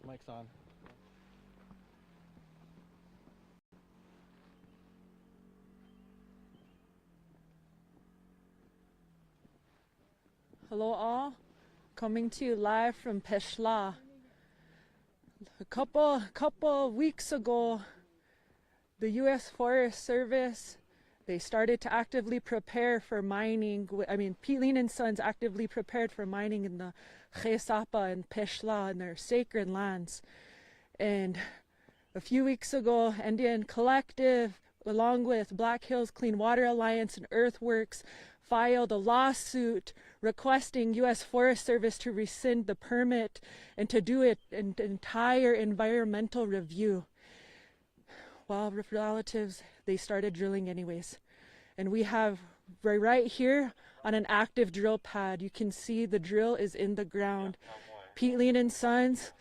Mic's on. Hello all, coming to you live from Peshla. A couple weeks ago, the U.S. Forest Service, they started to actively prepare for mining. Pete Lien Sons actively prepared for mining in the Pe Sla and Peshla and their sacred lands. And a few weeks ago, Indian Collective, along with Black Hills Clean Water Alliance and Earthworks, filed a lawsuit requesting U.S. Forest Service to rescind the permit and to do an entire environmental review. Well, relatives, they started drilling anyways. And we're right here on an active drill pad. You can see the drill is in the ground. Pete Lien Sons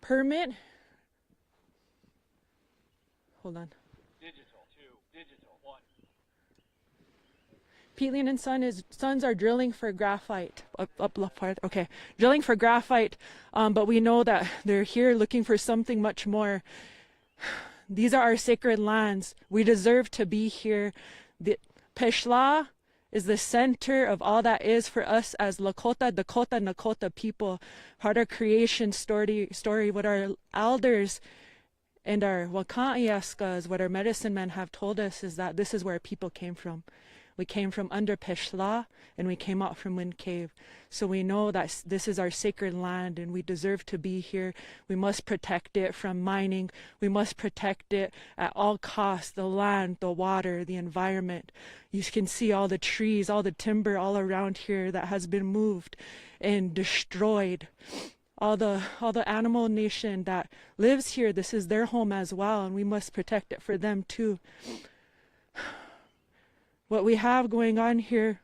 permit. Hold on. Pete Lien Sons are drilling for graphite. Up left part. Okay, drilling for graphite. But we know that they're here looking for something much more. These are our sacred lands. We deserve to be here. The Peshla is the center of all that is for us as Lakota, Dakota, Nakota people. Part of creation story, what our elders and our Waka'yaskas, what our medicine men have told us is that this is where people came from. We came from under Peshla and we came out from Wind Cave. So we know that this is our sacred land and we deserve to be here. We must protect it from mining. We must protect it at all costs, the land, the water, the environment. You can see all the trees, all the timber all around here that has been moved and destroyed. All the animal nation that lives here, this is their home as well, and we must protect it for them too. What we have going on here,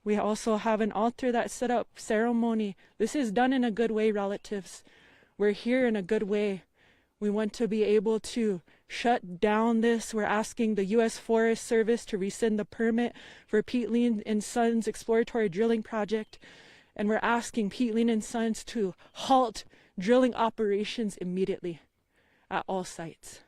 we also have an altar that's set up, ceremony. This is done in a good way, relatives. We're here in a good way. We want to be able to shut down this. We're asking the U.S. Forest Service to rescind the permit for Pete Lien Sons Exploratory Drilling Project. And we're asking Pete Lien Sons to halt drilling operations immediately at all sites.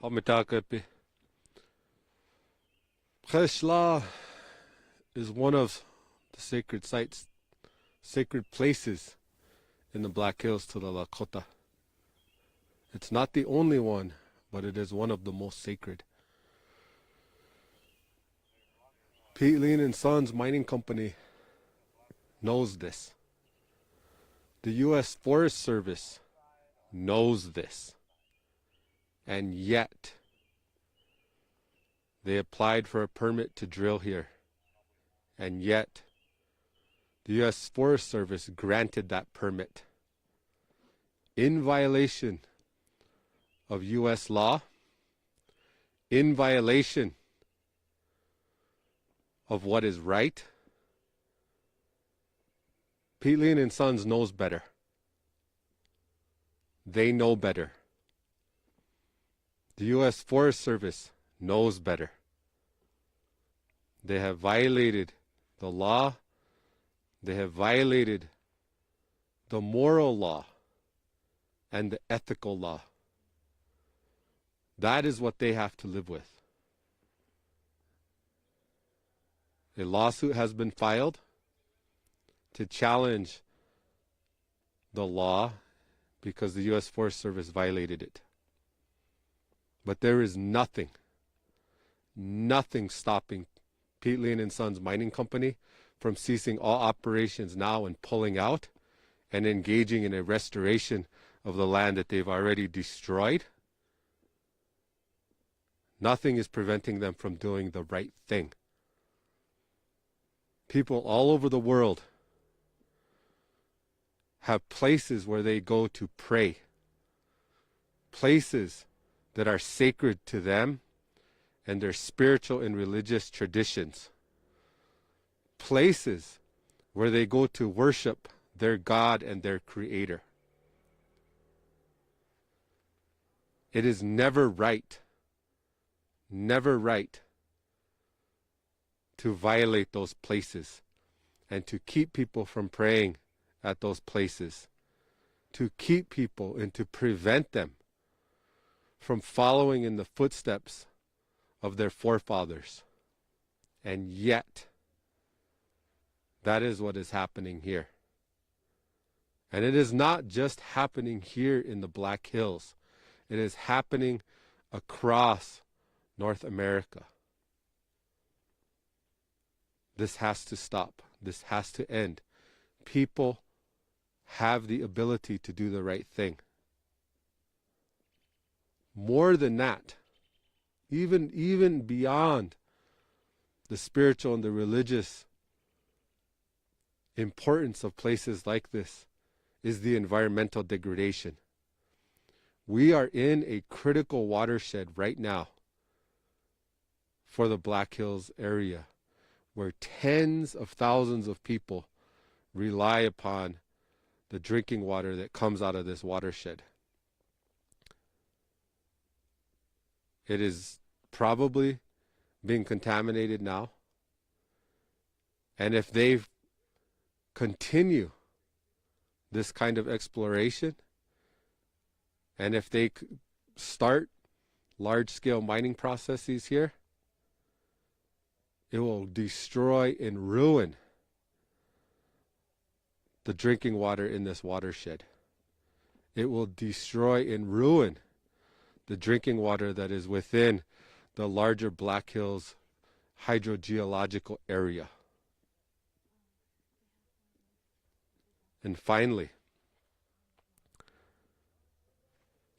Pe Sla is one of the sacred sites, sacred places in the Black Hills to the Lakota. It's not the only one, but it is one of the most sacred. Pete Lien Sons Mining Company knows this. The U.S. Forest Service knows this. And yet, they applied for a permit to drill here. And yet, the U.S. Forest Service granted that permit in violation of U.S. law, in violation of what is right. Pete Lien Sons knows better. They know better. The U.S. Forest Service knows better. They have violated the law. They have violated the moral law and the ethical law. That is what they have to live with. A lawsuit has been filed to challenge the law because the U.S. Forest Service violated it. But there is nothing stopping Pete Lien Sons Mining Company from ceasing all operations now and pulling out and engaging in a restoration of the land that they've already destroyed. Nothing is preventing them from doing the right thing. People all over the world have places where they go to pray. Places that are sacred to them and their spiritual and religious traditions. Places where they go to worship their God and their Creator. It is never right to violate those places and to keep people from praying at those places, to keep people and to prevent them from following in the footsteps of their forefathers. And yet, that is what is happening here. And it is not just happening here in the Black Hills. It is happening across North America. This has to stop. This has to end. People have the ability to do the right thing. More than that, even beyond the spiritual and the religious importance of places like this, is the environmental degradation. We are in a critical watershed right now for the Black Hills area, where tens of thousands of people rely upon the drinking water that comes out of this watershed. It is probably being contaminated now. And if they continue this kind of exploration, and if they start large-scale mining processes here, it will destroy and ruin the drinking water in this watershed. It will destroy and ruin the drinking water that is within the larger Black Hills hydrogeological area. And finally,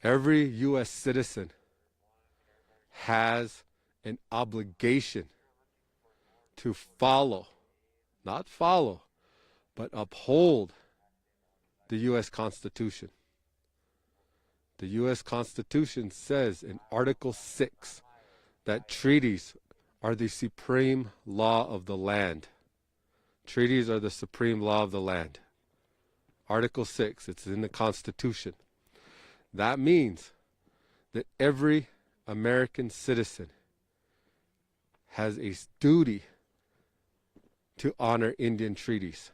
every U.S. citizen has an obligation to follow, not follow, but uphold the U.S. Constitution. The U.S. Constitution says in Article 6 that treaties are the supreme law of the land. Treaties are the supreme law of the land. Article 6, it's in the Constitution. That means that every American citizen has a duty to honor Indian treaties.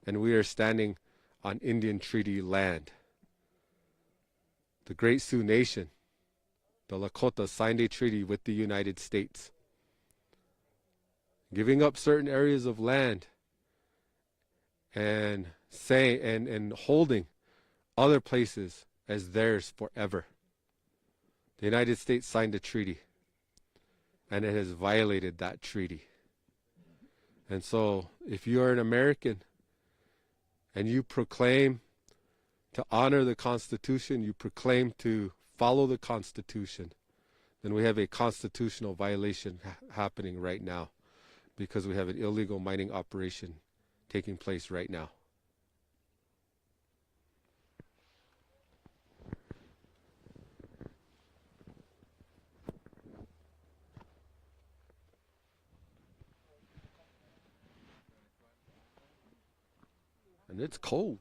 And we are standing on Indian treaty land. The Great Sioux Nation, the Lakota, signed a treaty with the United States, giving up certain areas of land and holding other places as theirs forever. The United States signed a treaty, and it has violated that treaty. And so, if you are an American and you proclaim to honor the Constitution, you proclaim to follow the Constitution, then we have a constitutional violation happening right now, because we have an illegal mining operation taking place right now. And it's cold.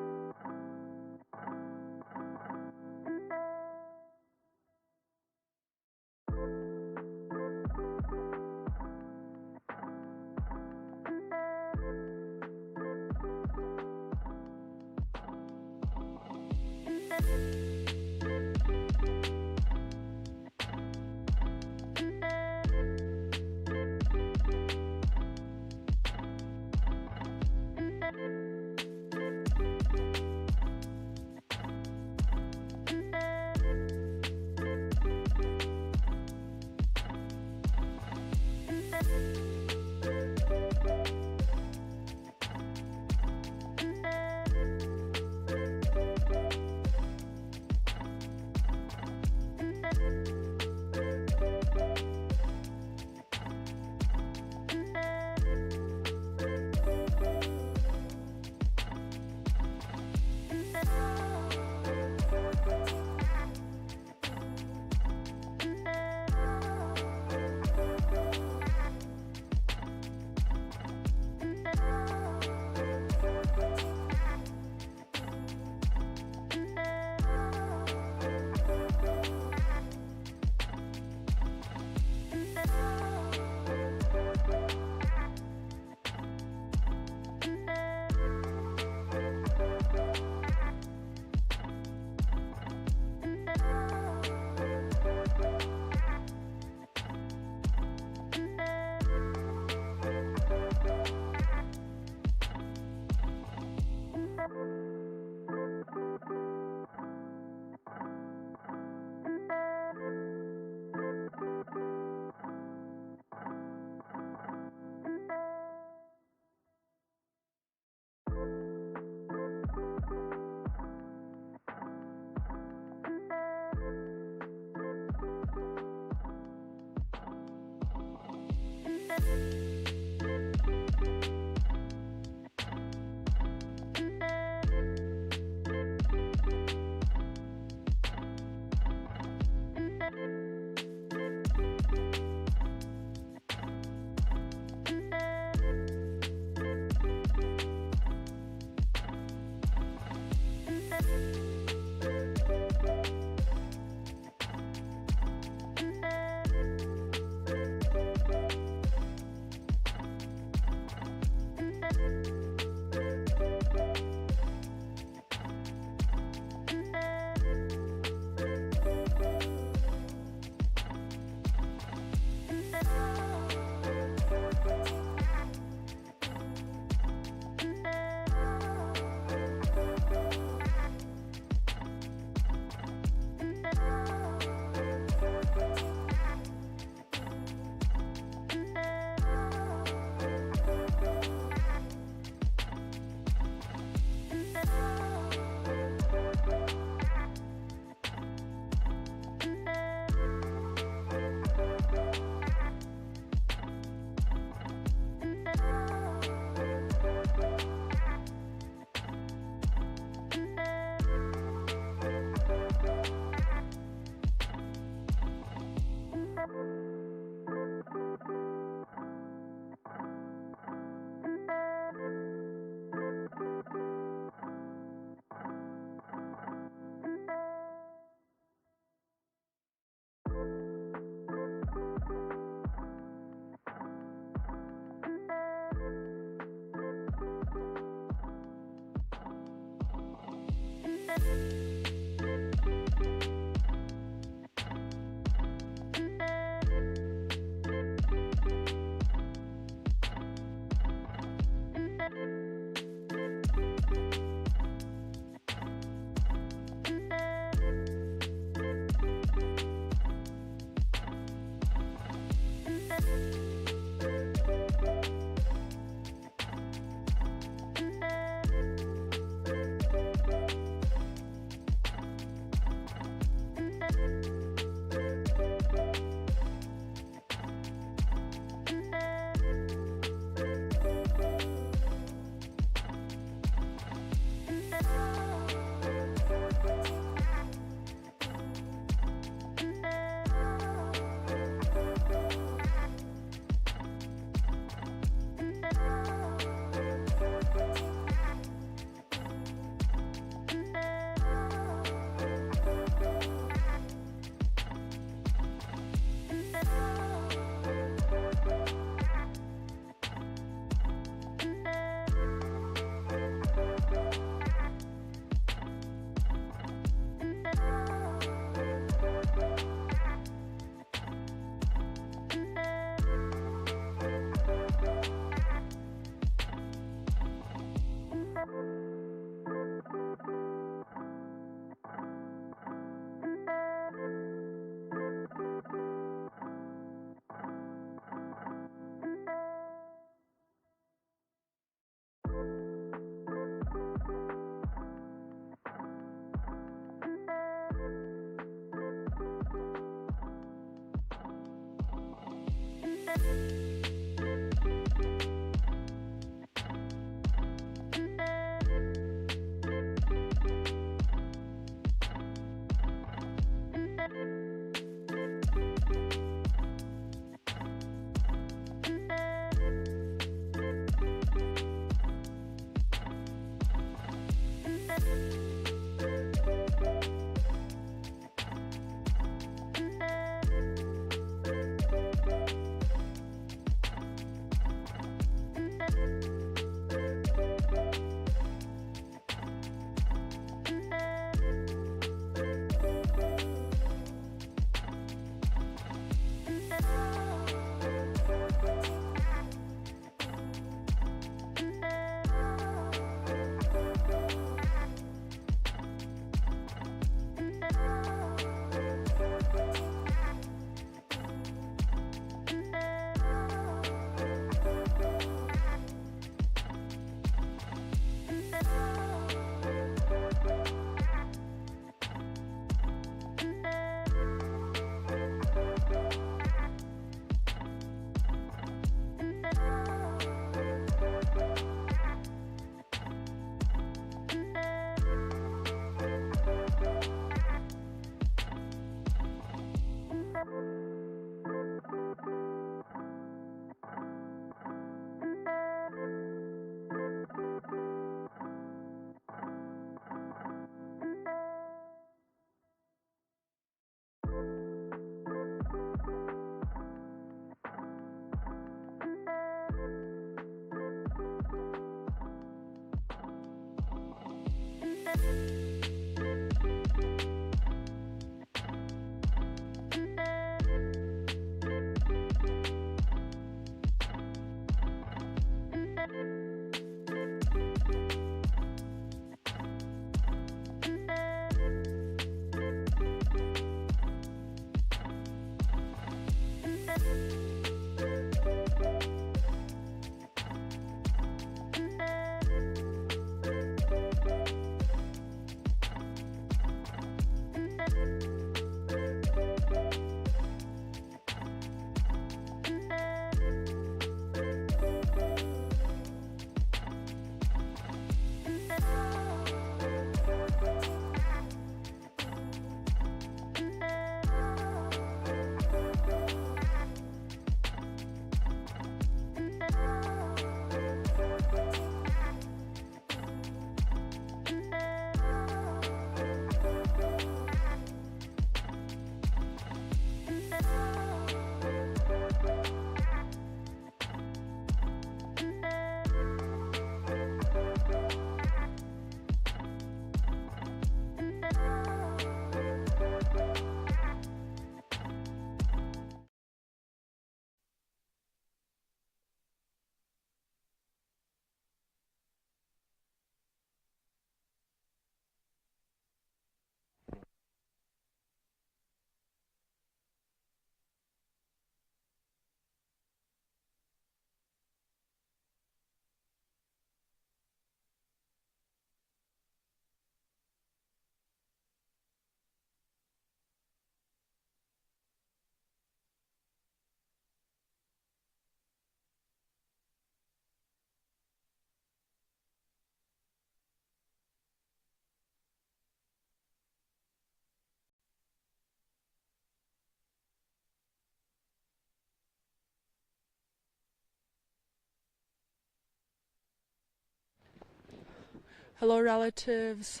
Hello, relatives.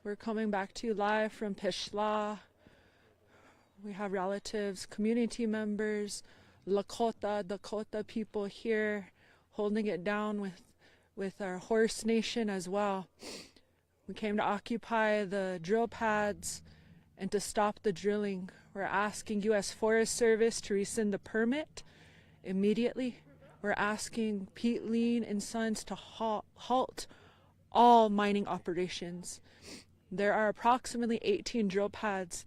We're coming back to you live from Peshla. We have relatives, community members, Dakota people here holding it down with our horse nation as well. We came to occupy the drill pads and to stop the drilling. We're asking U.S. Forest Service to rescind the permit immediately. We're asking Pete Lien Sons to halt all mining operations. There are approximately 18 drill pads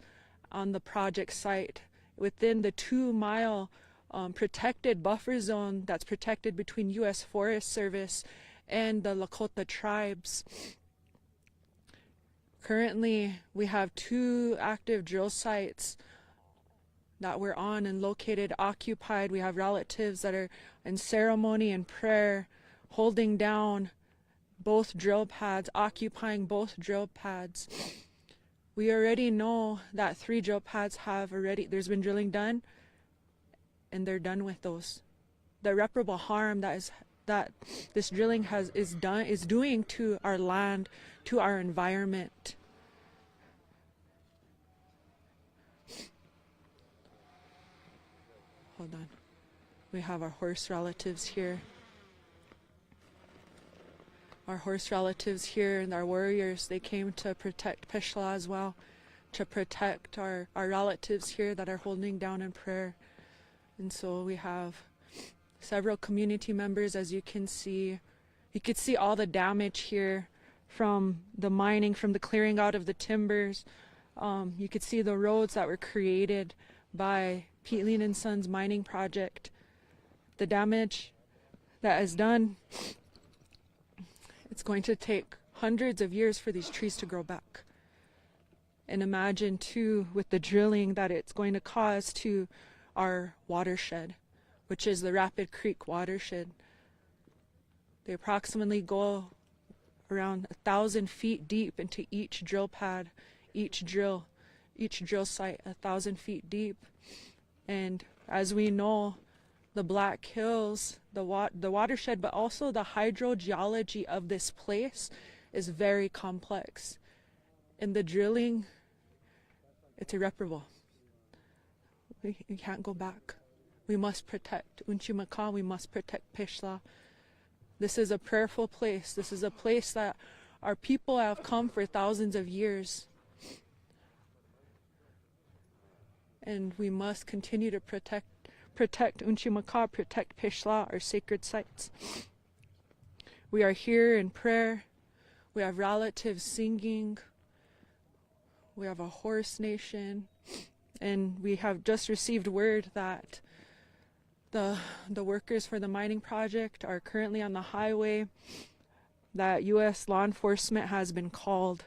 on the project site within the 2-mile protected buffer zone that's protected between U.S. Forest Service and the Lakota tribes. Currently, we have 2 active drill sites that we're on and located, occupied. We have relatives that are in ceremony and prayer, holding down both drill pads, occupying both drill pads. We already know that 3 drill pads there's been drilling done, and they're done with those. The irreparable harm that this drilling is doing to our land, to our environment. Hold on. We have our horse relatives here. Our horse relatives here and our warriors, they came to protect Peshla as well, to protect our relatives here that are holding down in prayer. And so we have several community members, as you can see. You could see all the damage here from the mining, from the clearing out of the timbers. You could see the roads that were created by Pete Lien Sons mining project. The damage that is done, it's going to take hundreds of years for these trees to grow back. And imagine too, with the drilling that it's going to cause to our watershed, which is the Rapid Creek watershed. They approximately go around 1,000 feet deep into each drill pad, each drill site, 1,000 feet deep. And as we know, the Black Hills, the watershed, but also the hydrogeology of this place is very complex. And the drilling, it's irreparable. We can't go back. We must protect Unchimaka, we must protect Peshla. This is a prayerful place. This is a place that our people have come for thousands of years. And we must continue to protect Unchimaka, protect Peshla, our sacred sites. We are here in prayer. We have relatives singing. We have a horse nation. And we have just received word that the workers for the mining project are currently on the highway, that U.S. law enforcement has been called.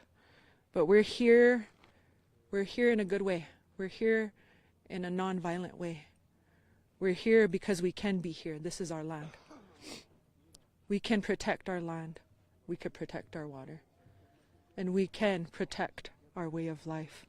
But we're here in a good way. We're here in a non-violent way. We're here because we can be here. This is our land. We can protect our land. We can protect our water. And we can protect our way of life.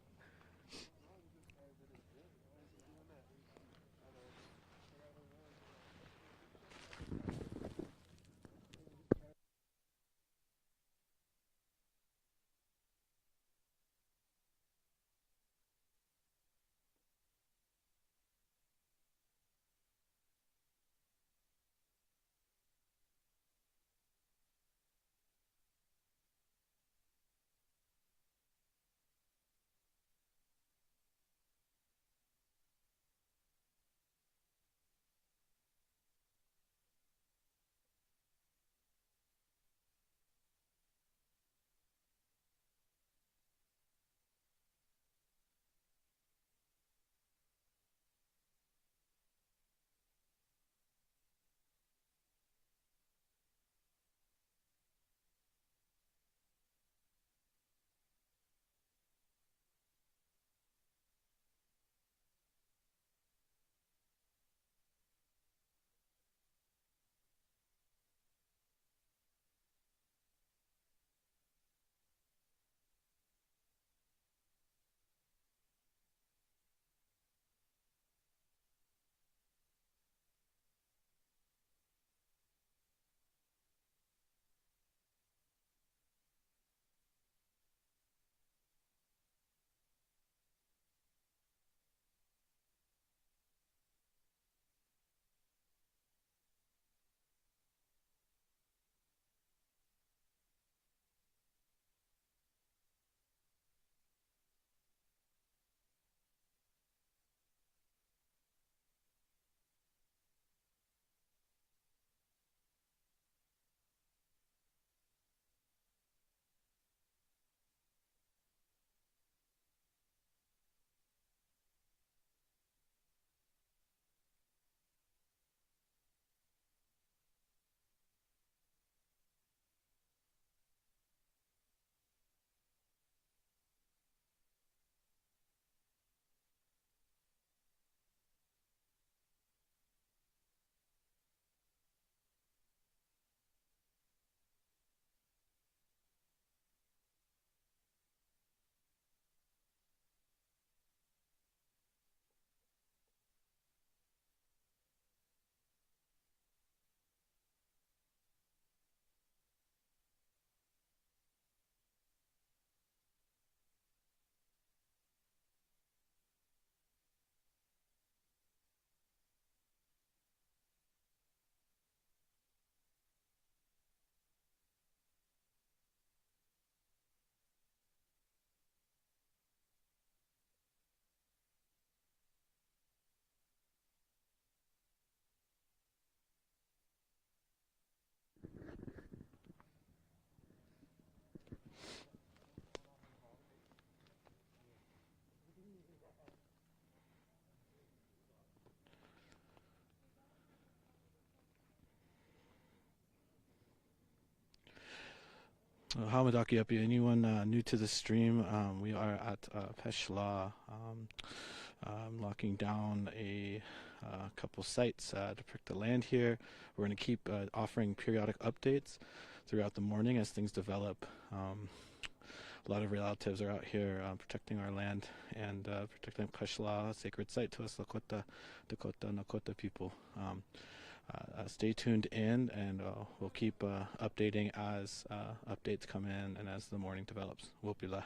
Hamadaki Epi, anyone new to the stream, we are at Peshla, locking down a couple sites to protect the land here. We're going to keep offering periodic updates throughout the morning as things develop. A lot of relatives are out here protecting our land and protecting Peshla, a sacred site to us Lakota, Dakota, Nakota people. Stay tuned in, and we'll keep updating as updates come in and as the morning develops. Wopila.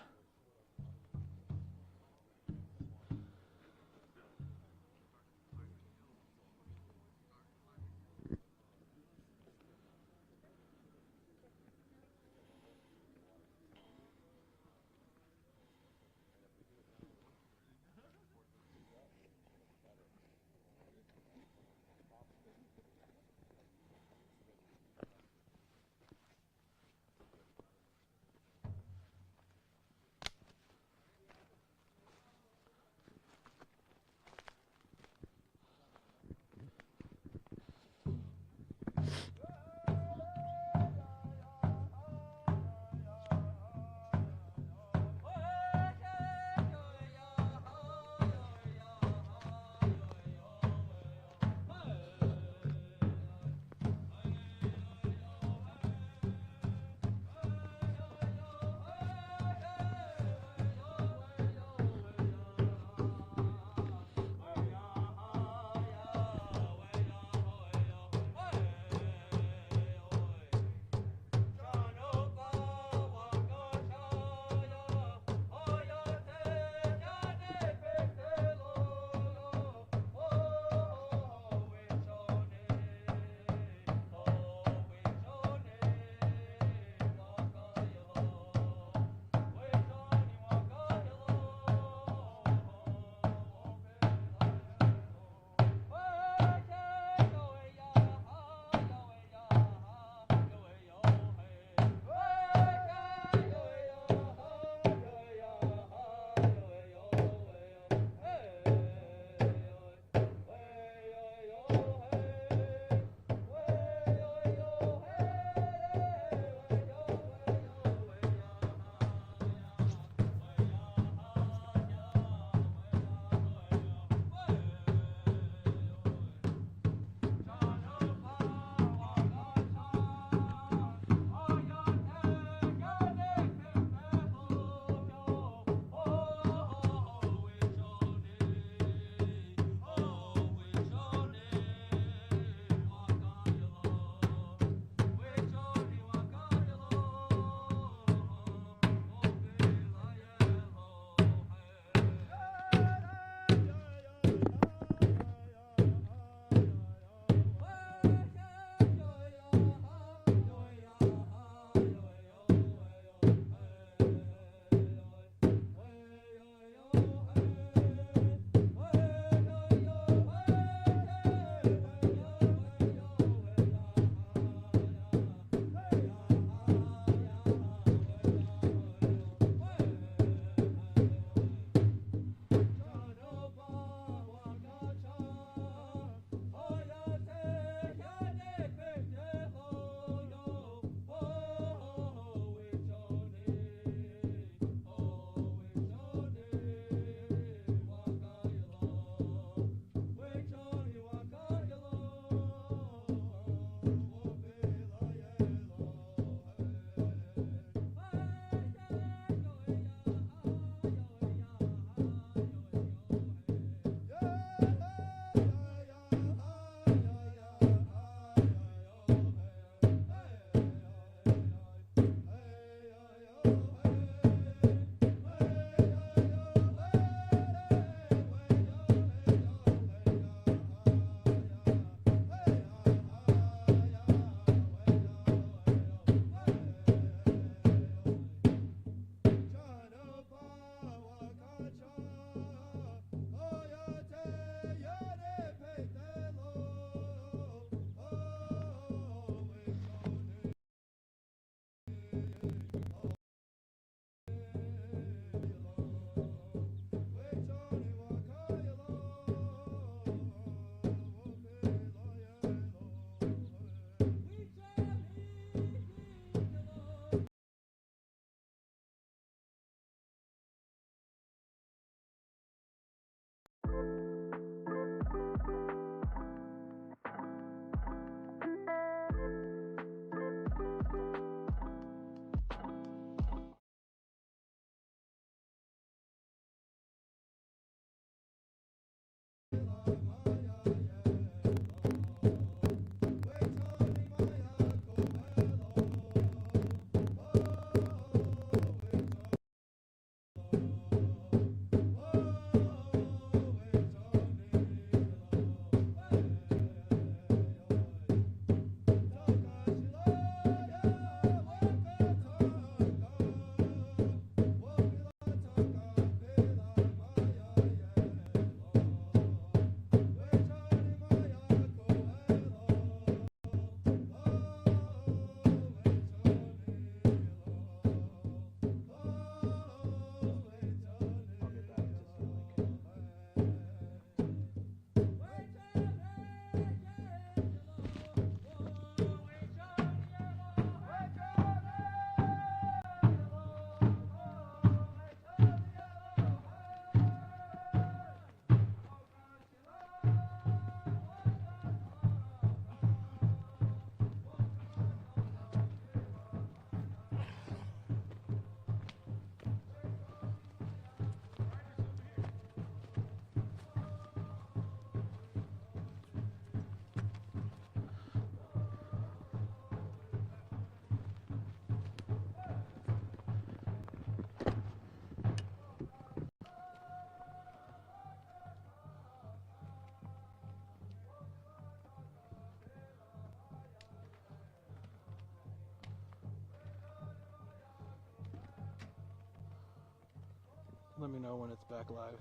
Let me know when it's back live.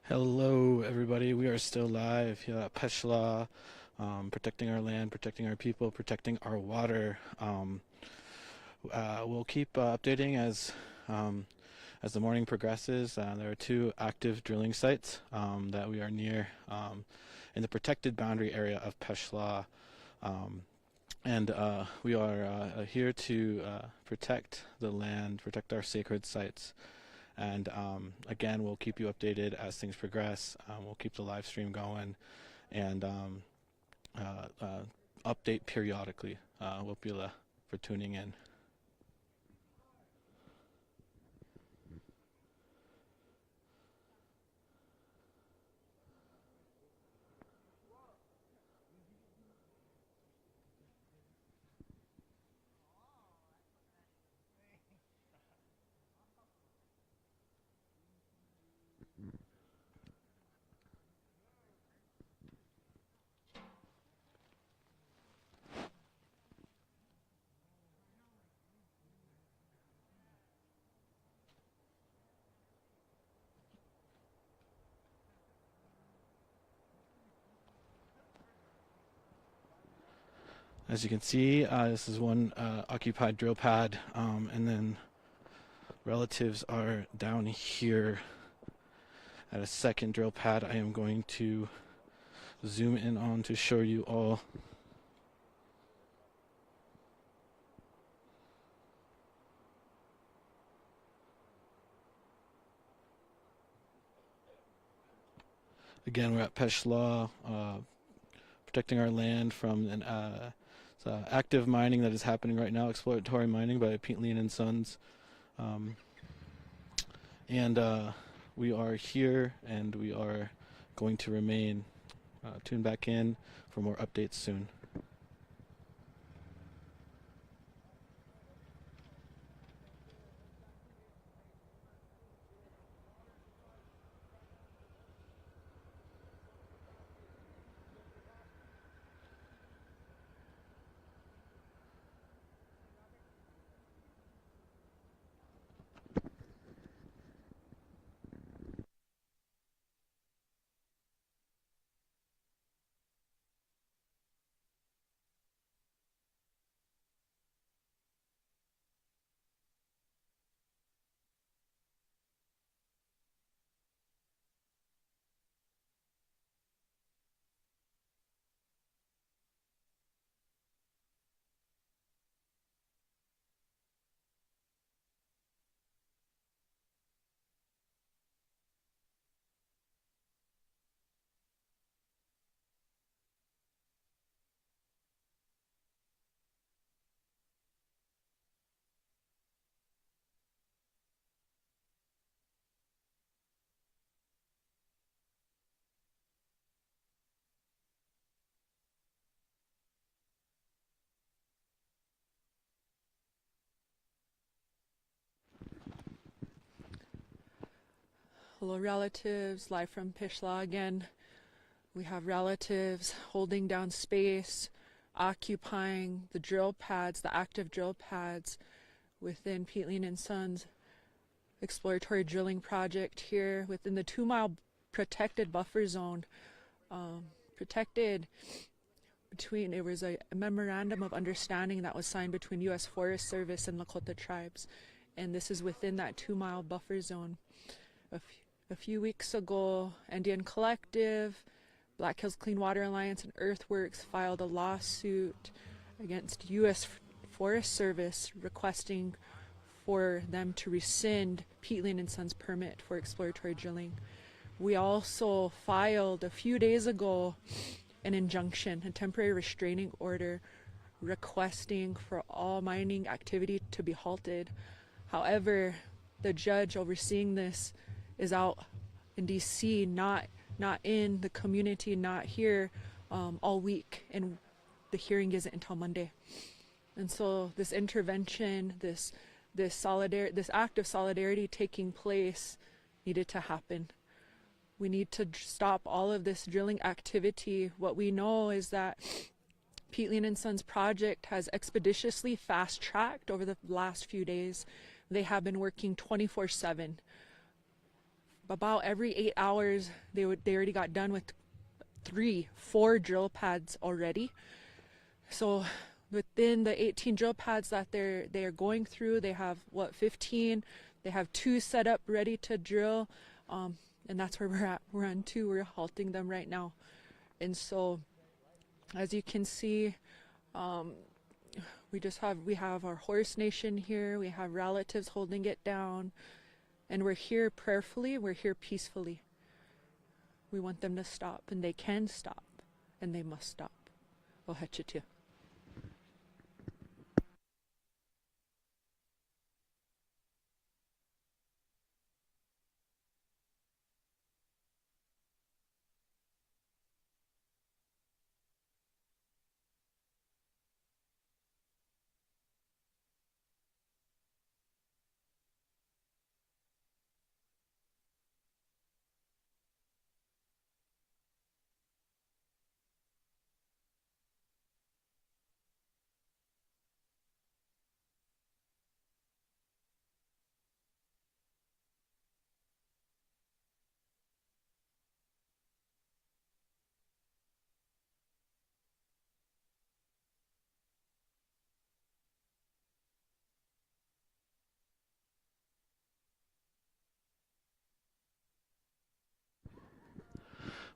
Hello, everybody. We are still live here at Peshla, protecting our land, protecting our people, protecting our water. We'll keep updating as the morning progresses. There are 2 active drilling sites that we are near in the protected boundary area of Peshla, and we are here to protect the land, protect our sacred sites. And again, we'll keep you updated as things progress. We'll keep the live stream going and update periodically. Wopila for tuning in. As you can see, this is one occupied drill pad, and then relatives are down here at a second drill pad. I am going to zoom in on to show you all. Again, we're at Peshla, protecting our land from an active mining that is happening right now, exploratory mining by Pete Lien Sons. And we are here, and we are going to remain. Tune back in for more updates soon. Hello, relatives. Live from Peshla again. We have relatives holding down space, occupying the drill pads, the active drill pads within Pete Lien Sons exploratory drilling project here within the 2-mile protected buffer zone. Protected between, it was a memorandum of understanding that was signed between U.S. Forest Service and Lakota tribes, and this is within that 2-mile buffer zone. A few weeks ago, Indian Collective, Black Hills Clean Water Alliance, and Earthworks filed a lawsuit against U.S. Forest Service requesting for them to rescind Pete Lien Sons' permit for exploratory drilling. We also filed a few days ago an injunction, a temporary restraining order, requesting for all mining activity to be halted. However, the judge overseeing this is out in DC, not in the community, not here all week, and the hearing isn't until Monday. And so this intervention, this act of solidarity taking place needed to happen. We need to stop all of this drilling activity. What we know is that Pete Lien Sons project has expeditiously fast-tracked over the last few days. They have been working 24/7. About every 8 hours, they already got done with 4 drill pads already. So within the 18 drill pads that they are going through, they have 15. They have 2 set up ready to drill, and that's where we're at. We're on 2. We're halting them right now, and so as you can see, we have our horse nation here. We have relatives holding it down. And we're here prayerfully, we're here peacefully. We want them to stop, and they can stop, and they must stop. Ohechitu.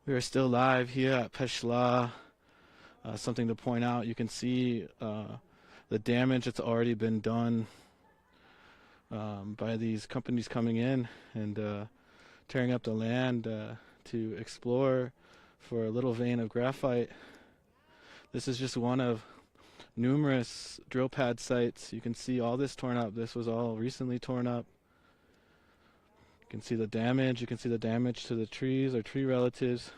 We are still live here at Peshla. Something to point out, you can see the damage that's already been done by these companies coming in and tearing up the land, to explore for a little vein of graphite. This is just one of numerous drill pad sites. You can see all this torn up. This was all recently torn up. You can see the damage. You can see the damage to the trees or tree relatives.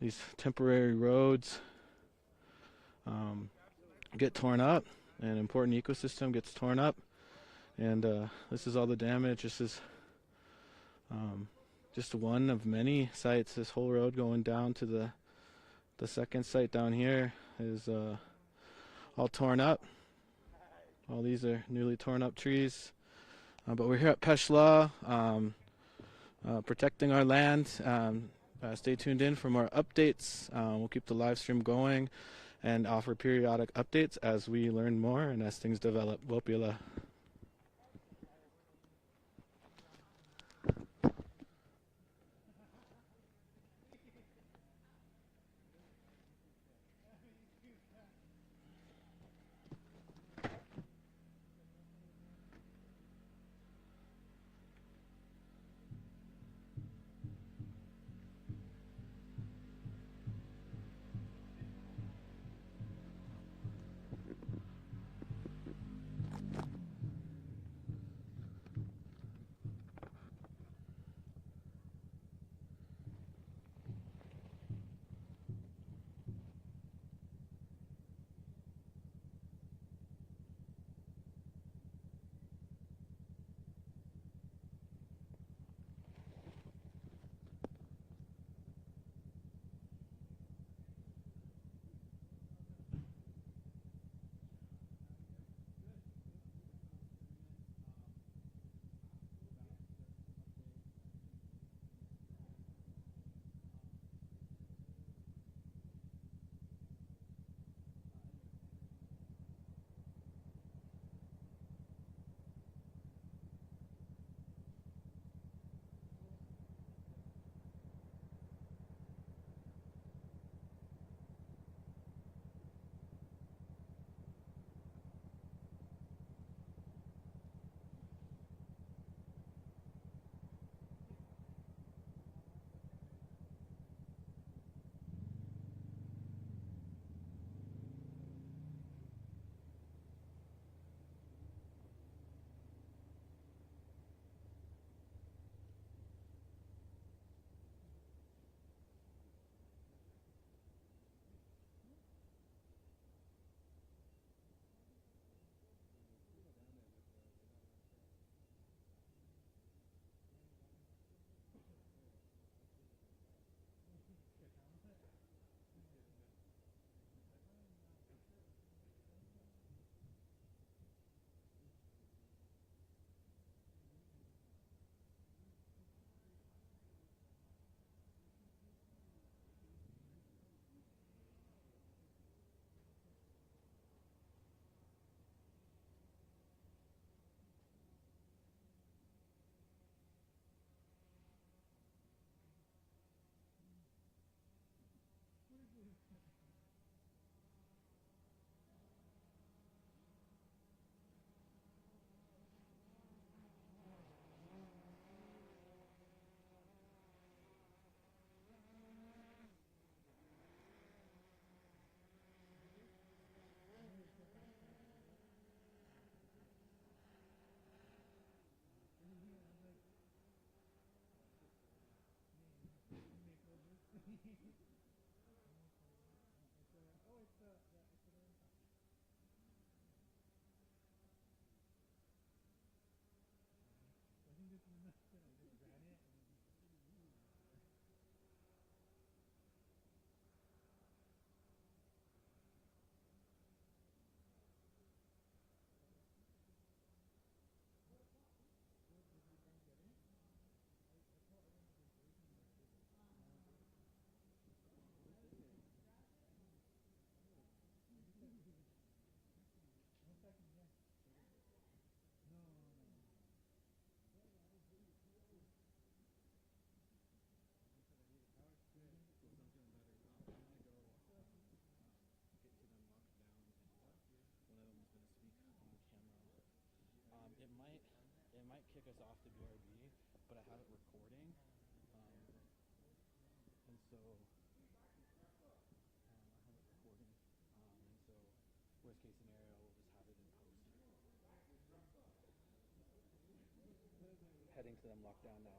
These temporary roads get torn up. An important ecosystem gets torn up. And this is all the damage. This is just one of many sites. This whole road going down to the second site down here is all torn up. All these are newly torn up trees. But we're here at Peshla, protecting our land. Stay tuned in for more updates. We'll keep the live stream going and offer periodic updates as we learn more and as things develop. Pe Sla. It might kick us off the BRB, but I have it recording. thinks that I'm locked down now.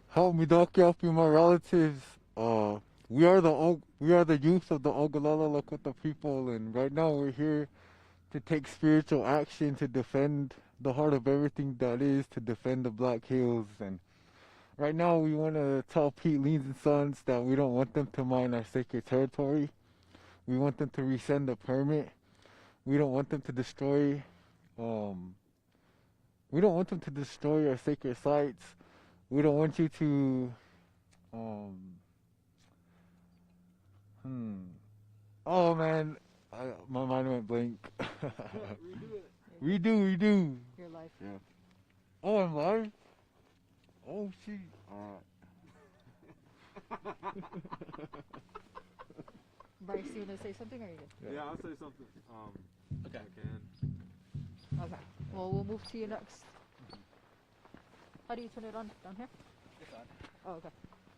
Help me, Doc, help you, my relatives. We are the youth of the Ogallala Lakota people, and right now we're here to take spiritual action to defend the heart of everything that is, to defend the Black Hills. And right now we want to tell Pete Lien Sons that we don't want them to mine our sacred territory. We want them to rescind the permit. We don't want them to destroy. We don't want them to destroy our sacred sites. We don't want you to. Oh man, my mind went blank. Redo it. Redo. Your life. Yeah. Oh, I'm live. Oh, shit. Bryce, you want to say something or you good? Yeah, I'll say something. Okay. I can. Okay. Well, we'll move to you next. How do you turn it on? Down here? It's on. Oh, okay.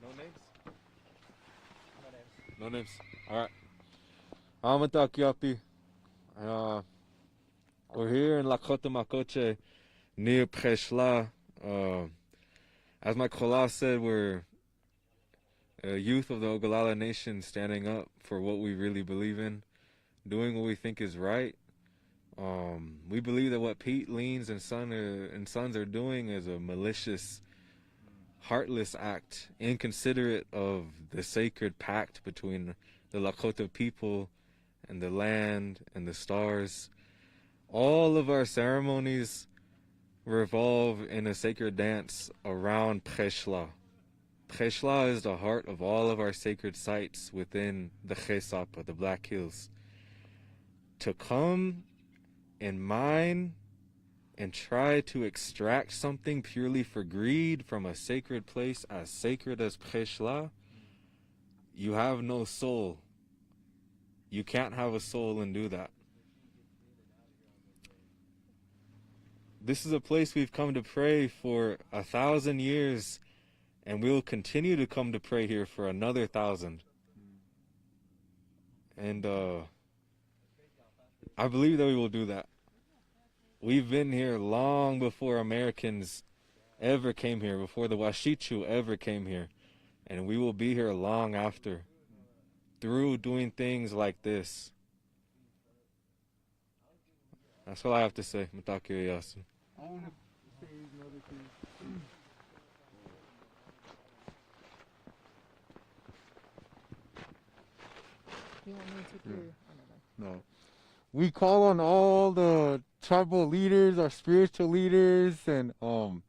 No names? No names. No names. Alright. I'm Yapi. We're here in Lakota Makoche near Peshla. As my kola said, we're a youth of the Ogallala Nation standing up for what we really believe in, doing what we think is right. We believe that what Pete Lien and Sons are doing is a malicious, heartless act, inconsiderate of the sacred pact between the Lakota people and the land and the stars. All of our ceremonies revolve in a sacred dance around Peshla. Peshla is the heart of all of our sacred sites within the Chesapa, the Black Hills. To come and mine and try to extract something purely for greed from a sacred place as sacred as Peshla, you have no soul. You can't have a soul and do that. This is a place we've come to pray for 1,000 years, and we'll continue to come to pray here for another 1,000. And I believe that we will do that. We've been here long before Americans ever came here, before the Washichu ever came here. And we will be here long after, through doing things like this. That's all I have to say. Matakio Yasu. I want to say another thing. You want me to do? No. We call on all the tribal leaders, our spiritual leaders, and all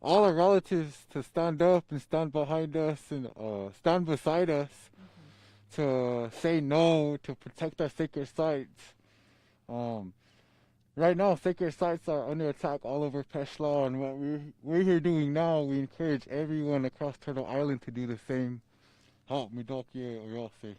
our relatives to stand up and stand behind us and stand beside us, to say no, to protect our sacred sites. Right now, sacred sites are under attack all over Peshla, and what we're here doing now, we encourage everyone across Turtle Island to do the same. Help me, Dokia, or y'all say.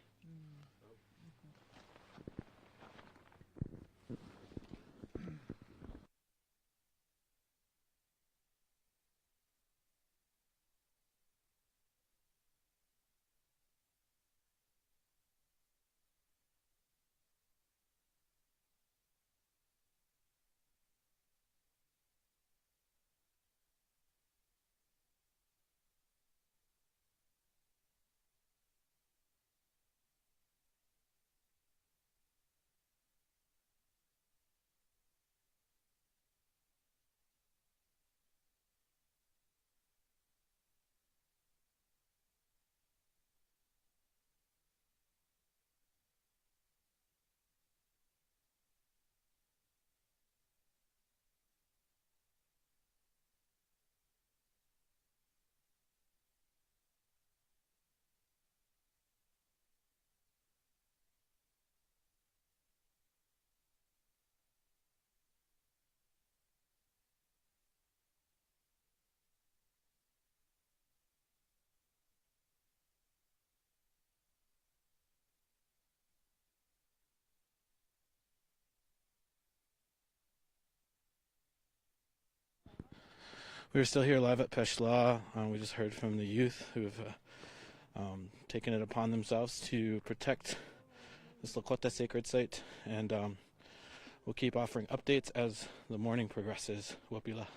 We're still here live at Peshla. We just heard from the youth who have taken it upon themselves to protect this Lakota sacred site, and we'll keep offering updates as the morning progresses. Wapila.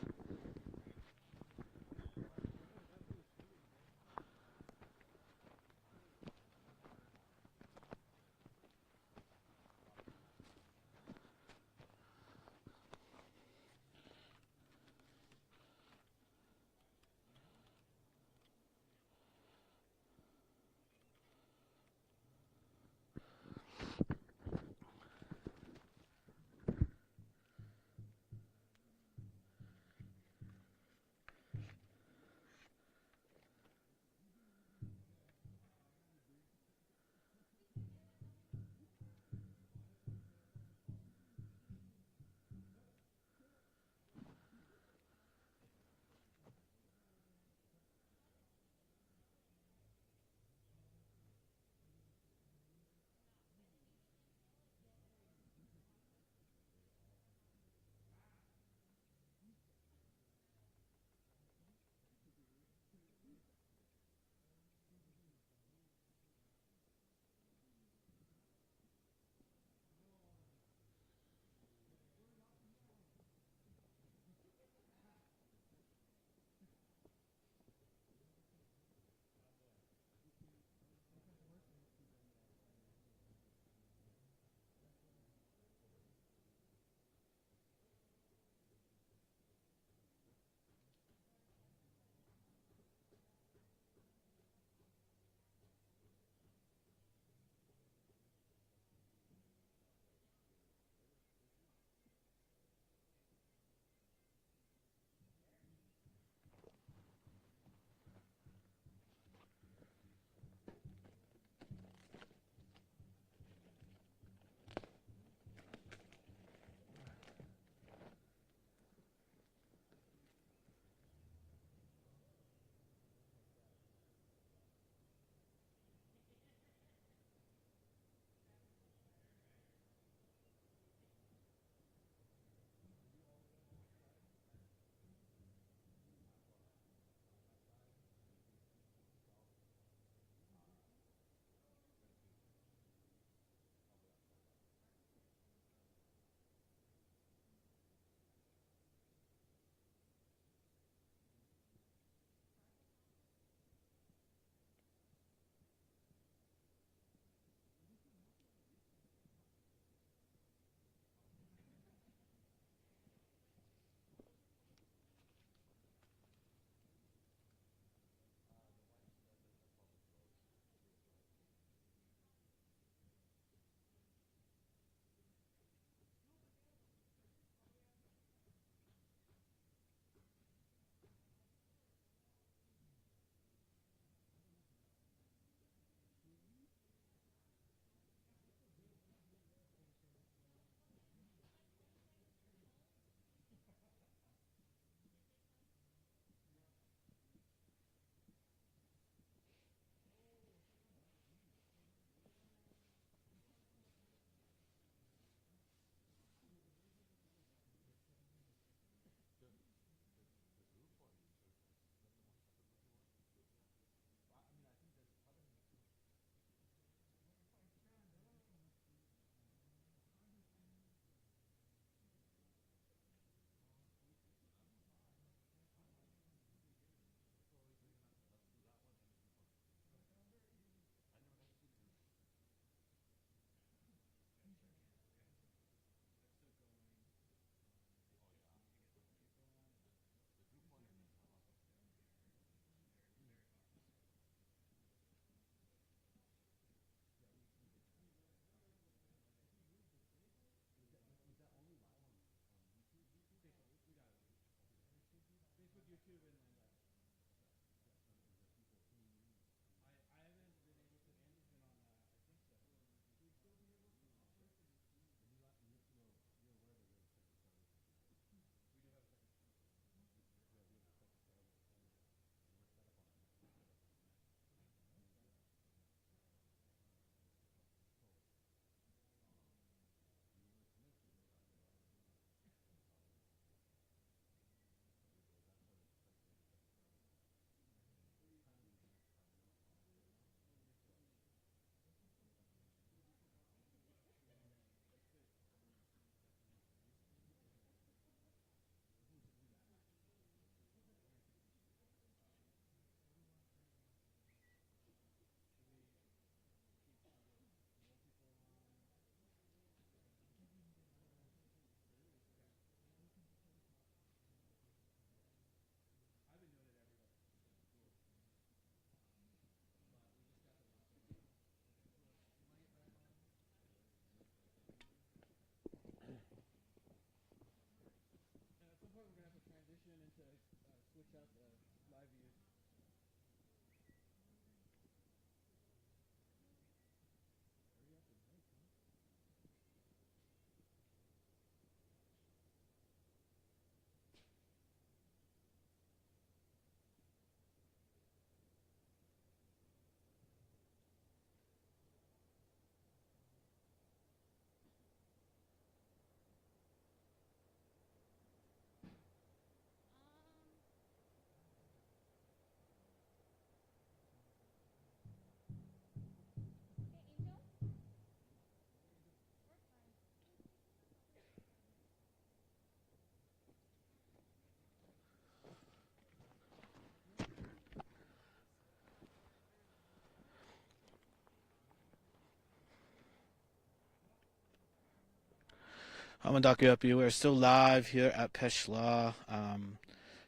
Hamandakuyapi, we're still live here at Peshla,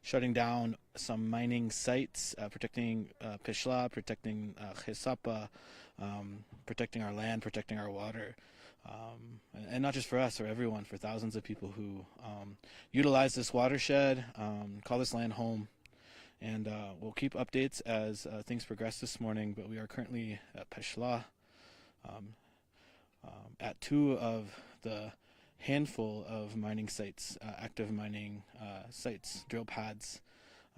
shutting down some mining sites, protecting Peshla, protecting Chisapa, protecting our land, protecting our water. And not just for us, for everyone, for thousands of people who utilize this watershed, call this land home. And we'll keep updates as things progress this morning, but we are currently at Peshla, at two of the handful of mining sites, active mining sites, drill pads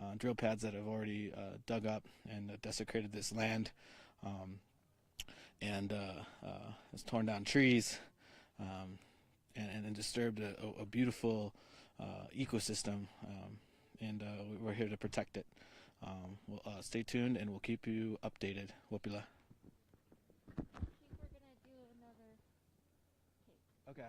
that have already dug up and desecrated this land, and has torn down trees, and disturbed a beautiful ecosystem, and we're here to protect it. We'll stay tuned and we'll keep you updated. Wopila. Okay.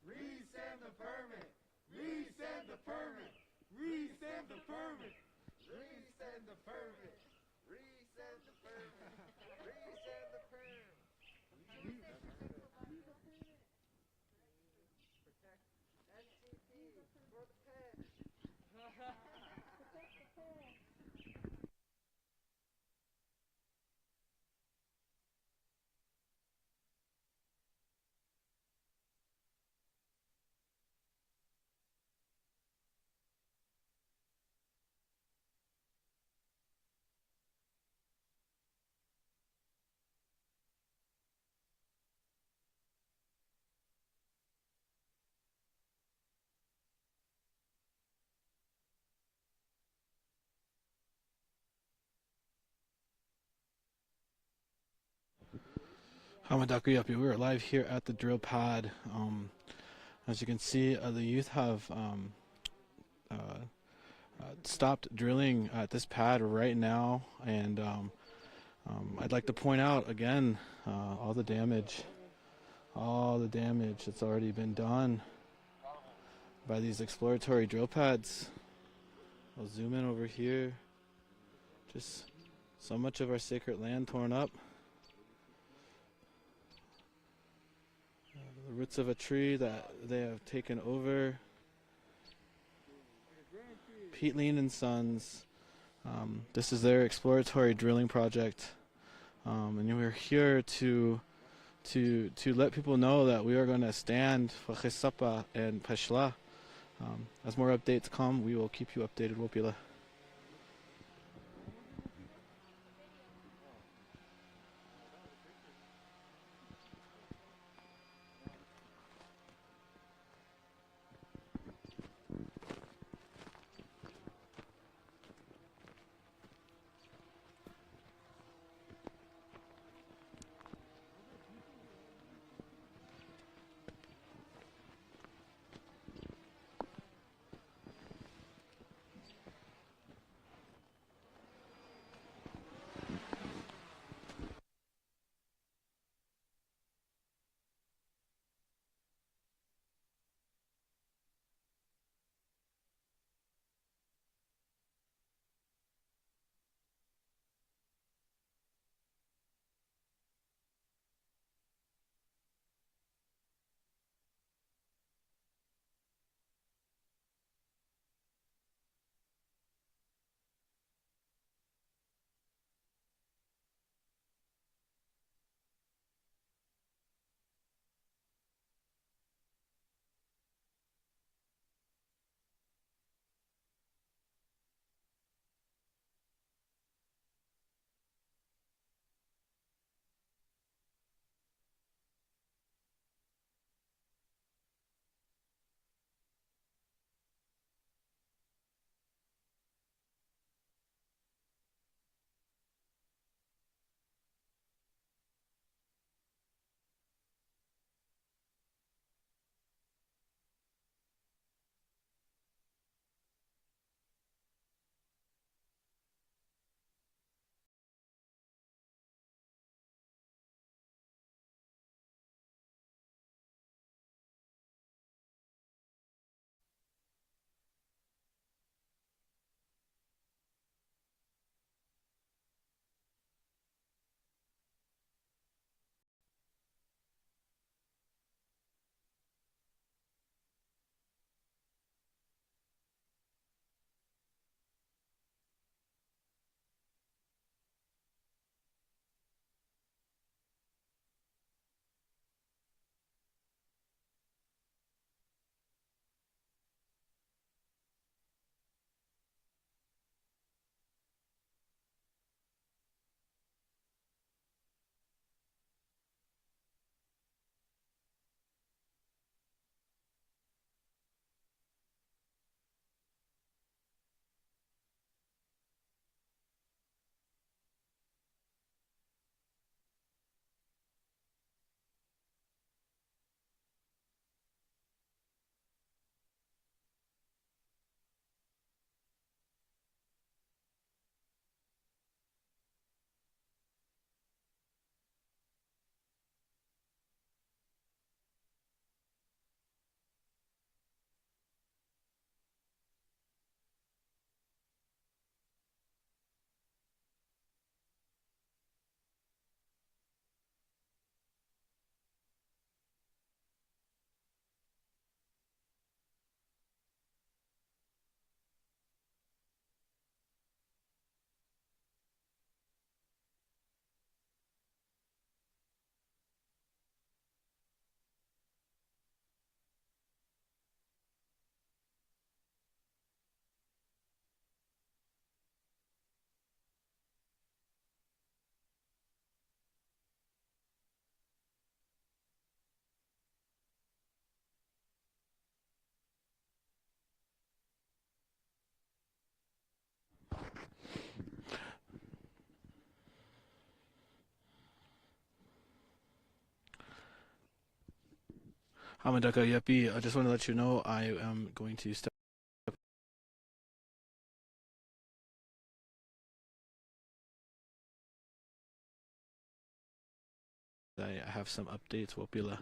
Resend the permit. Resend the permit. Resend the permit. Resend the permit. Resend the permit. Resend the permit. Protect NTP for the pet. Hamadakuyapi, we're live here at the drill pad. As you can see, the youth have stopped drilling at this pad right now, and I'd like to point out again all the damage that's already been done by these exploratory drill pads. I'll zoom in over here. Just so much of our sacred land torn up. The roots of a tree that they have taken over. Pete Lien Sons. This is their exploratory drilling project, and we're here to let people know that we are going to stand for Chisapa and Peshla. As more updates come, we will keep you updated. Wopila. Hamadaka Yepi, I just want to let you know I am going to step. I have some updates, Wapila.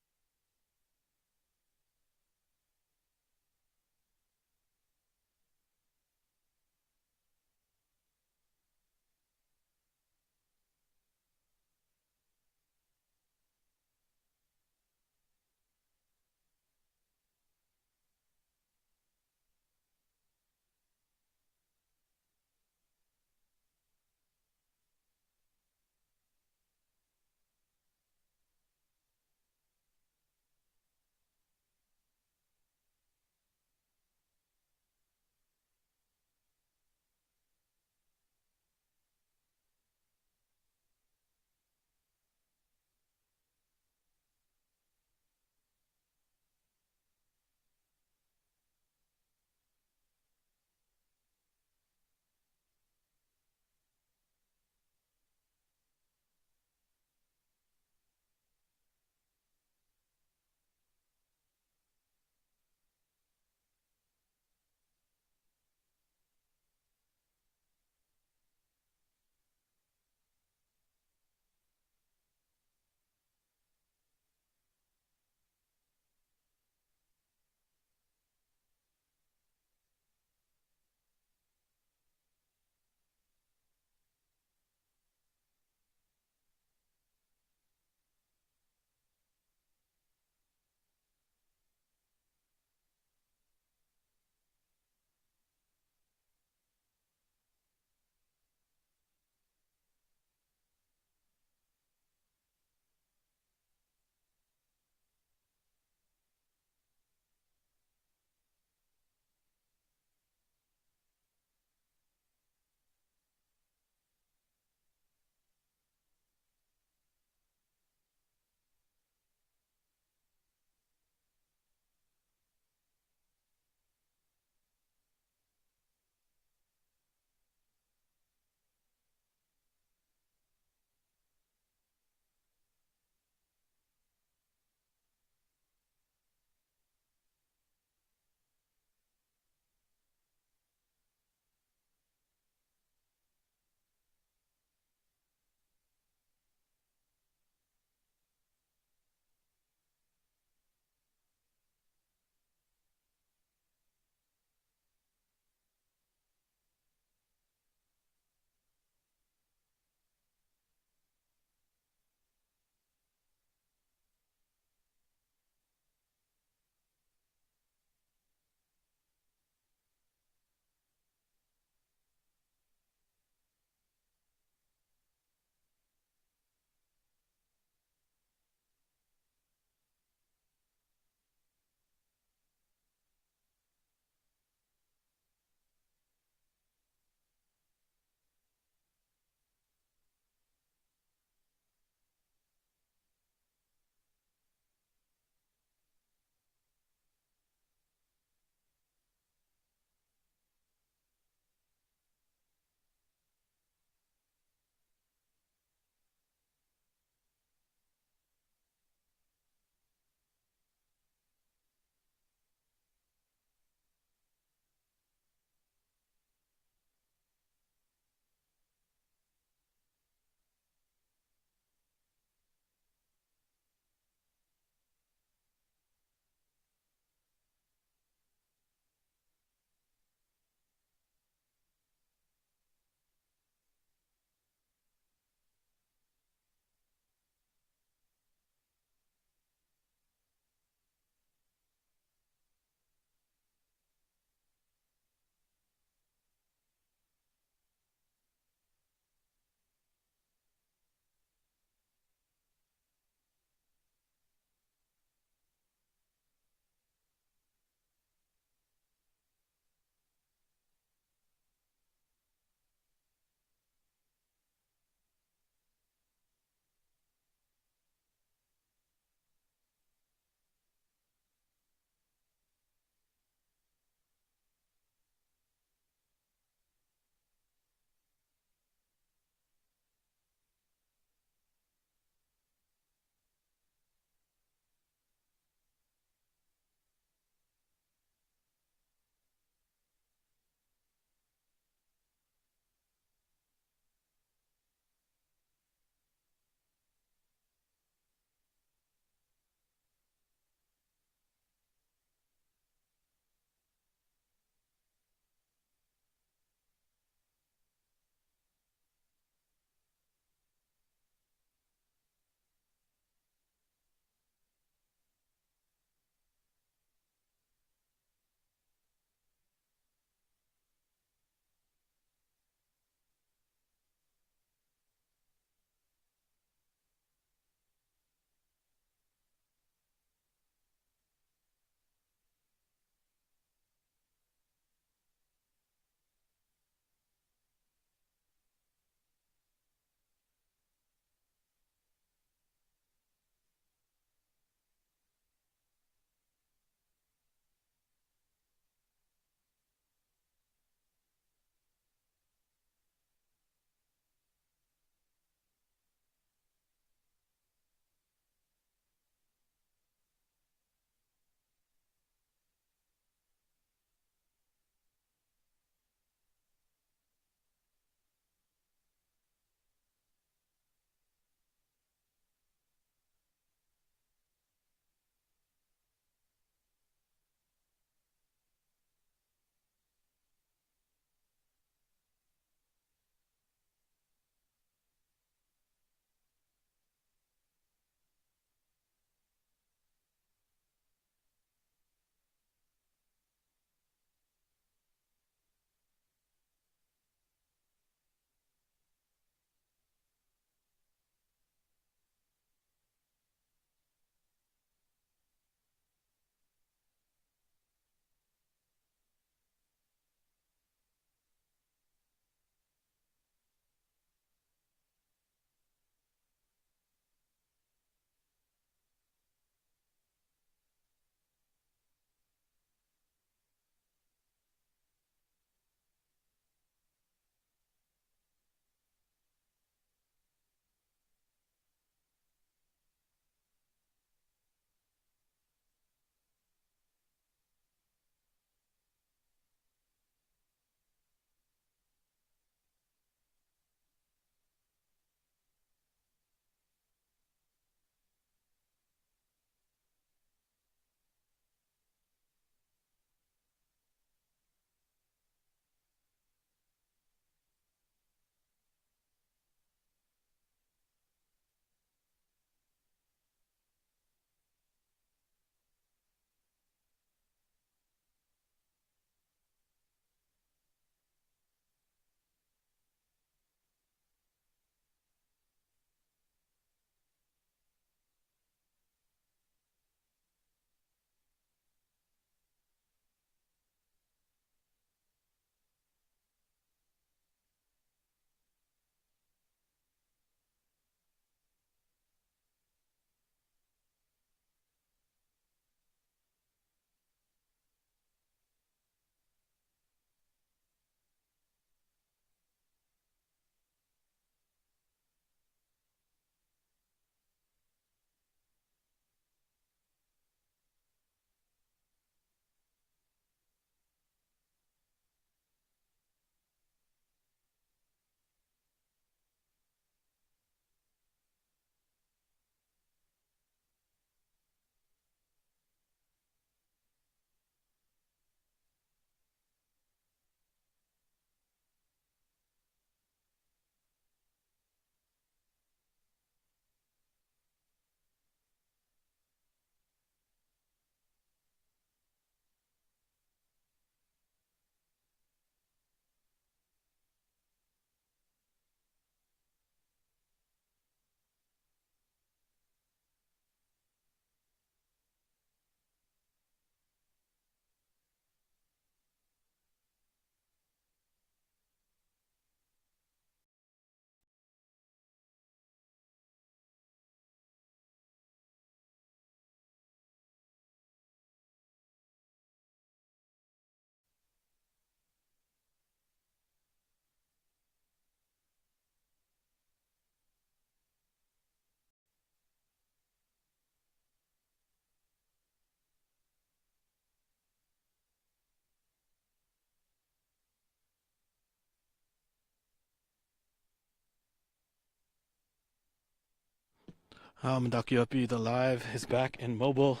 Dakiopi the Live is back in mobile.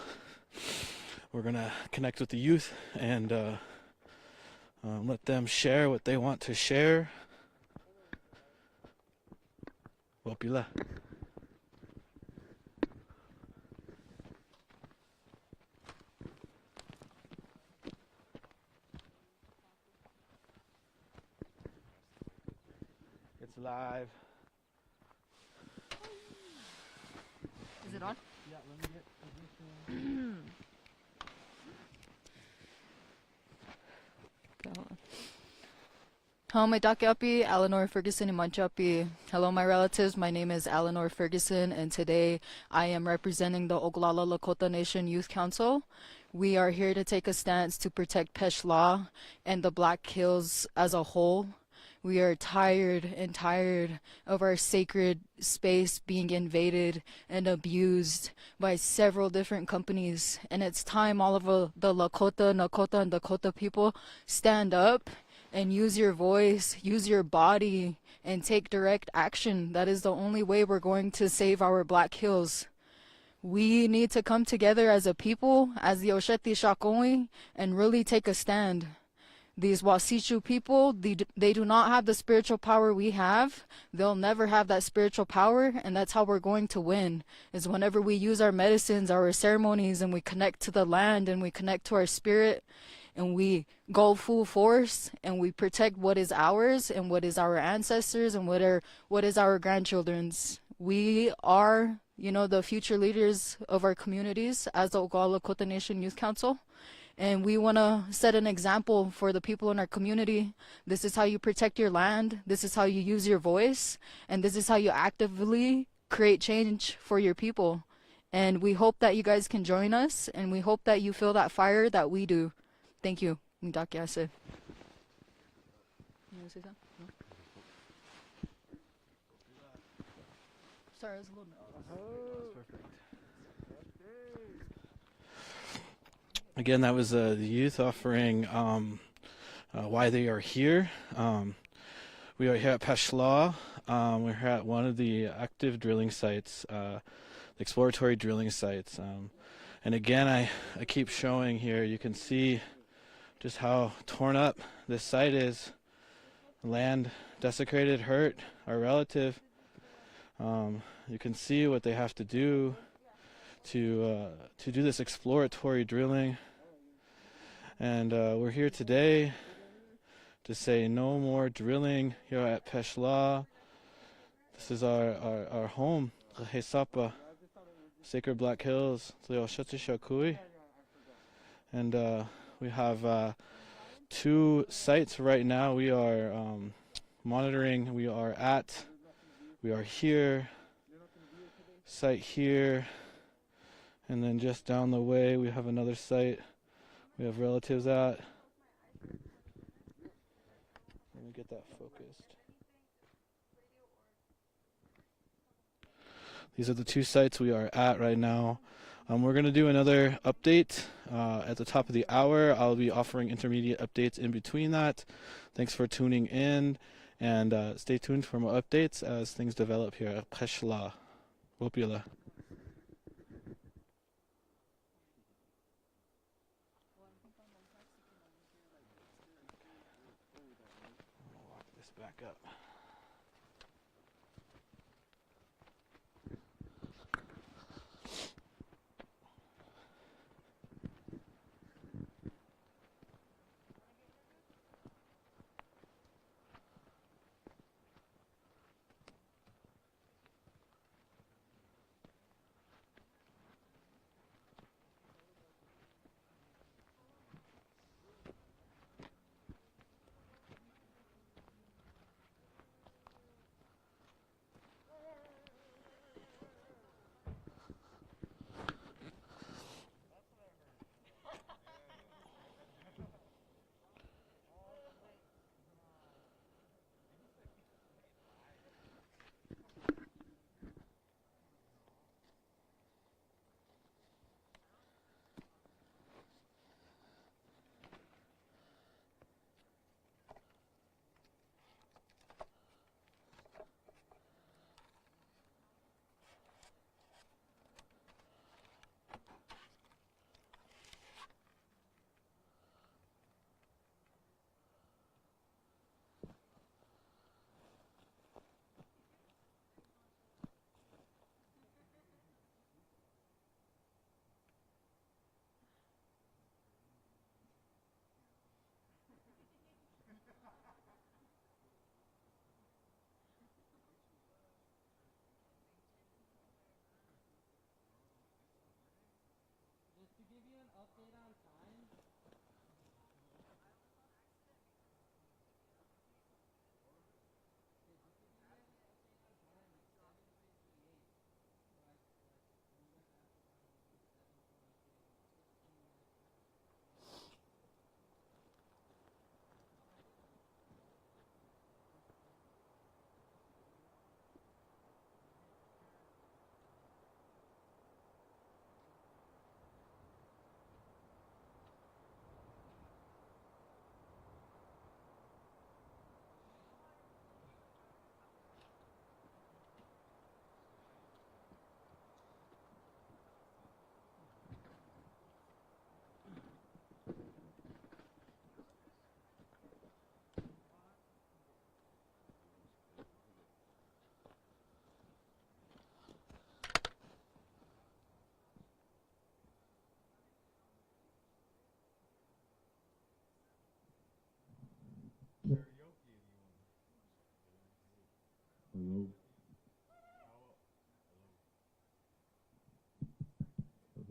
We're gonna connect with the youth and let them share what they want to share. Wopila. It's live. Is it on? Yeah, let me get position. Hello, my Dakiapi, Eleanor Ferguson and Manchapi. Hello, my relatives. My name is Eleanor Ferguson, and today I am representing the Oglala Lakota Nation Youth Council. We are here to take a stance to protect Peshla and the Black Hills as a whole. We are tired of our sacred space being invaded and abused by several different companies. And it's time all of the Lakota, Nakota, and Dakota people stand up and use your voice, use your body, and take direct action. That is the only way we're going to save our Black Hills. We need to come together as a people, as the Osheti Shakoi, and really take a stand. These Wasichu people, they do not have the spiritual power we have. They'll never have that spiritual power, and that's how we're going to win, is whenever we use our medicines, our ceremonies, and we connect to the land, and we connect to our spirit, and we go full force, and we protect what is ours, and what is our ancestors, and what is our grandchildren's. We are, the future leaders of our communities as the Oglala Lakota Nation Youth Council. And we want to set an example for the people in our community. This is how you protect your land. This is how you use your voice. And this is how you actively create change for your people. And we hope that you guys can join us. And we hope that you feel that fire that we do. Thank you. Ndakiase. You want to say something? No? Sorry, I was a little Perfect. Again, that was the youth offering why they are here. We are here at Peshla. We're here at one of the active drilling sites, the exploratory drilling sites. And again, I keep showing here, you can see just how torn up this site is. Land desecrated, hurt, our relative. You can see what they have to do to do this exploratory drilling. And we're here today to say no more drilling here at Peshla. This is our home, Hesapa, Sacred Black Hills, and we have 2 sites right now we are monitoring. We are here, site here, and then just down the way we have another site we have relatives at. Let me get that focused. These are the 2 sites we are at right now. We're going to do another update at the top of the hour. I'll be offering intermediate updates in between that. Thanks for tuning in, and stay tuned for more updates as things develop here at Peshla. Wopila. Lock this back up.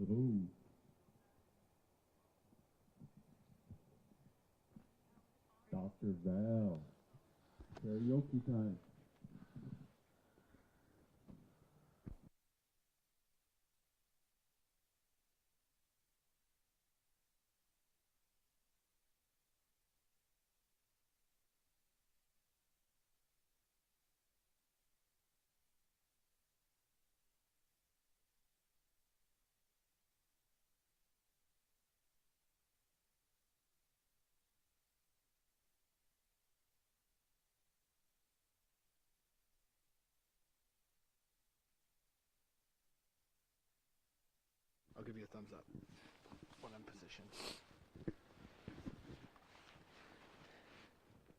Oh. Dr. Val. Karaoke time. I'll give you a thumbs up when I'm positioned.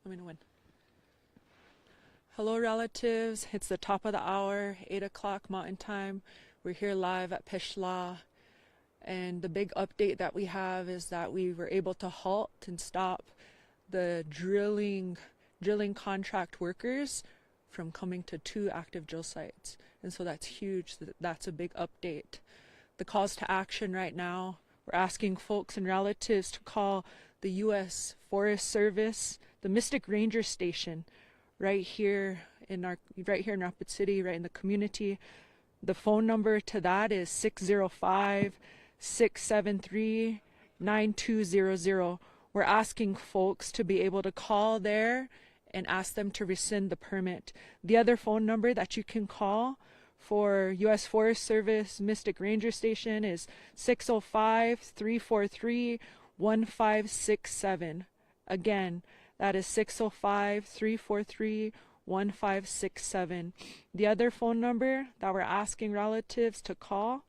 Let me know when. Hello, relatives. It's the top of the hour, 8 o'clock Mountain Time. We're here live at Peshla. And the big update that we have is that we were able to halt and stop the drilling contract workers from coming to 2 active drill sites. And so that's huge. That's a big update. The calls to action right now, we're asking folks and relatives to call the U.S. Forest Service, the Mystic Ranger Station, right here in Rapid City, right in the community. The phone number to that is 605-673-9200. We're asking folks to be able to call there and ask them to rescind the permit. The other phone number that you can call for U.S. Forest Service Mystic Ranger Station is 605-343-1567. Again, that is 605-343-1567. The other phone number that we're asking relatives to call,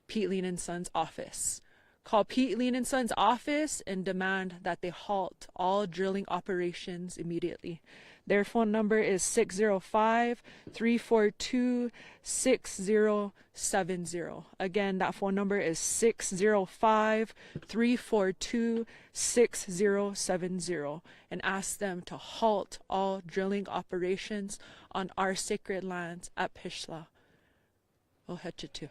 Pete Lien Sons office. Call Pete Lien Sons office and demand that they halt all drilling operations immediately. Their phone number is 605-342-6070. Again, that phone number is 605-342-6070, and ask them to halt all drilling operations on our sacred lands at Peshla. We'll head you too.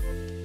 Thank you.